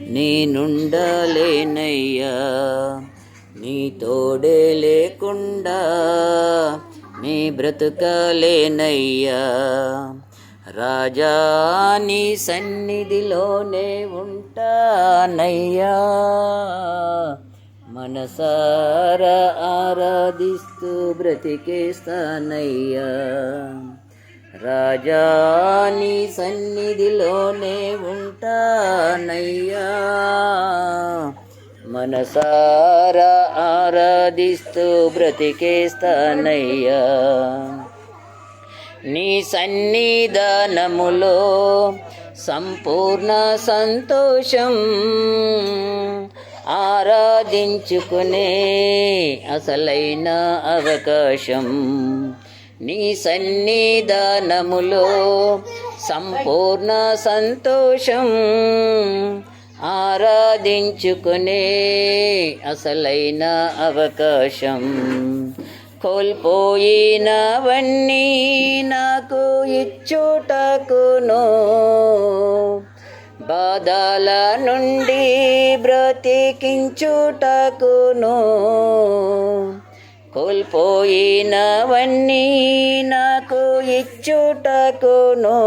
నేనుండలేనయ్యా, నీ తోడే లేకుండా నీ బ్రతుకలేనయ్యా. రాజా నీ సన్నిధిలోనే ఉంటానయ్యా, మనసారా ఆరాధిస్తూ బ్రతికేస్తానయ్యా. రాజా నీ సన్నిధిలోనే ఉంటానయ్యా, మనసారా ఆరాధిస్తూ బ్రతికేస్తానయ్యా. నీ సన్నిధానములో సంపూర్ణ సంతోషం, ఆరాధించుకునే అసలైన అవకాశం. నీ సన్నిధానములో సంపూర్ణ సంతోషం, ఆరాధించుకునే అసలైన అవకాశం. కోల్పోయినవన్నీ నాకు ఇచ్చుటకును, బాధల నుండి బ్రతికించుటకును. కోల్పోయినవన్నీ నాకు ఇచ్చుటకును,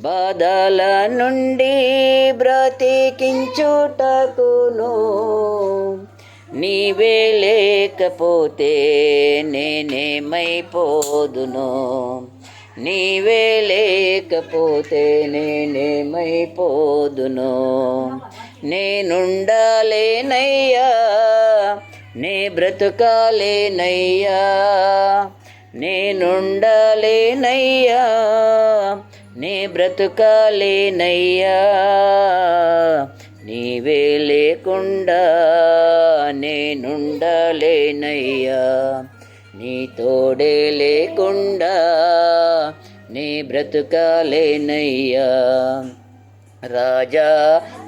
బాధల నుండి బ్రతికించుటకును. నీవే లేకపోతే నేనేమైపోదును, నీవే లేకపోతే నేనేమైపోదును. నేనుండాలేనయ్యా, నే బ్రతుకాలేనయ్యా. నేనుండాలేనయ్యా, నే బ్రతుకాలేనయ్యా. నీవే లేకుండా నేనుండలేనయ్యా, నీ తోడే లేకుండా నీ బ్రతుకాలేనయ్యా. రాజా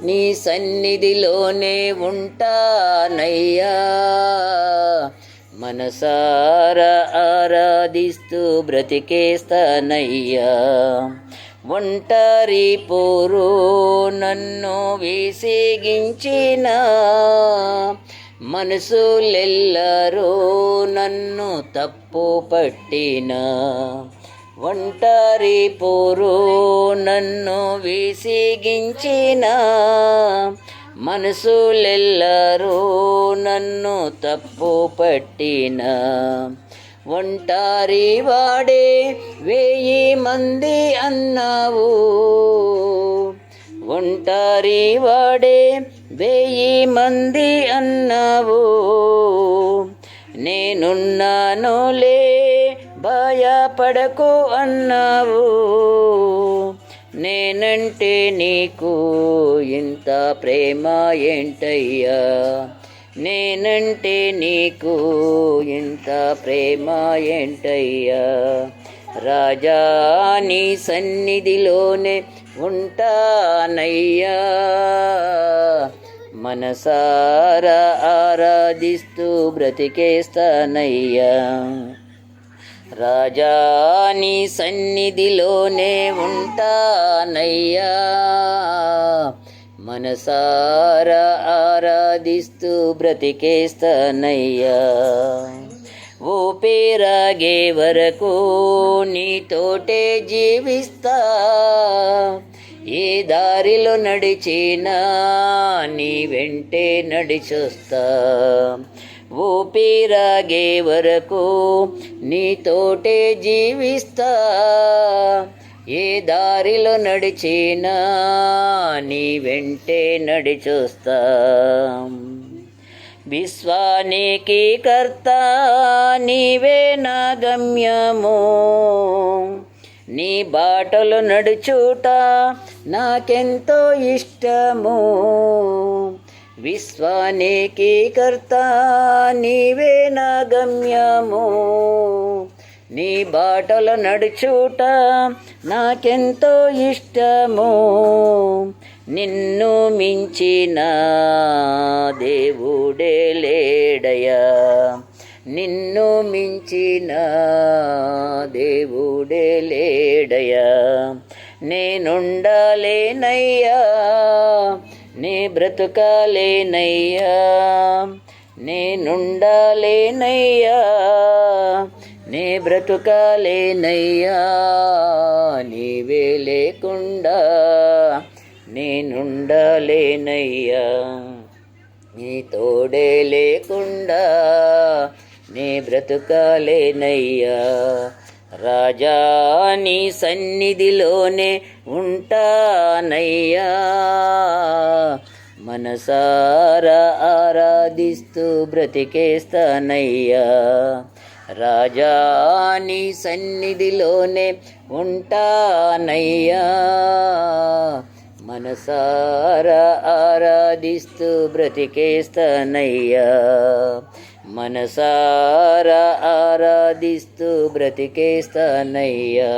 నీ సన్నిధిలోనే ఉంటానయ్యా, మనసారా ఆరాధిస్తూ బ్రతికేస్తానయ్యా. ఒంటరి పోరు నన్ను విసిగించిన మనసులెల్లరూ నన్ను తప్పు పట్టిన. ఒంటరి పోరు నన్ను విసిగించిన మనసులెల్లరూ నన్ను తప్పు పట్టిన. ఒంటరి వాడే 1000 మంది అన్నావు, ఒంటరి వాడే 1000 మంది అన్నావు. నేనున్నానులే భయపడకు అన్నావు. నేనంటే నీకు ఇంత ప్రేమ ఏంటయ్యా, నేనంటే నీకు ఇంత ప్రేమ ఏంటయ్యా. రాజా నీ సన్నిధిలోనే ఉంటానయ్యా, మనసారా ఆరాధిస్తూ బ్రతికేస్తానయ్యా. రాజా నీ సన్నిధిలోనే ఉంటానయ్యా, మనసారా ఆరాధిస్తూ బ్రతికేస్తానయ్యా. ఊపిరాగే వరకు నీతోటే జీవిస్తా, ఏ దారిలో నడిచినా నీ వెంటే నడిచొస్తా. ఊపిరాగే వరకు నీతోటే జీవిస్తా, ఏ దారిలో నడిచినా నీ వెంటే నడిచొస్తా. విశ్వానికి కర్త నీవే నా గమ్యము, నీ బాటలు నడుచుట నాకెంతో ఇష్టము. విశ్వానికి కర్త నీవే నా గమ్యము, నీ బాటలు నడుచుట నాకెంతో ఇష్టము. నిన్ను మించిన దేవుడే లేడయా, నిన్ను మించిన దేవుడే లేడయా. నేనుండలేనయ్యా, నే బ్రతుకాలేనయ్యా, నేనుండాలేనయ్యా, నే బ్రతుకాలేనయ్యా, నీవే లేకుండా నేనుండాలేనయ్యా, నీ తోడే లేకుండా నే బ్రతుకాలేనయ్యా. రాజా నీ సన్నిధిలోనే ఉంటానయ్యా, మనసారా ఆరాధిస్తూ బ్రతికేస్తానయ్యా. రాజా నీ సన్నిధిలోనే ఉంటానయ్యా, మనసారా ఆరాధిస్తూ బ్రతికేస్తానయ్యా, మనసారా ఆరాధిస్తూ బ్రతికేస్తానయ్యా.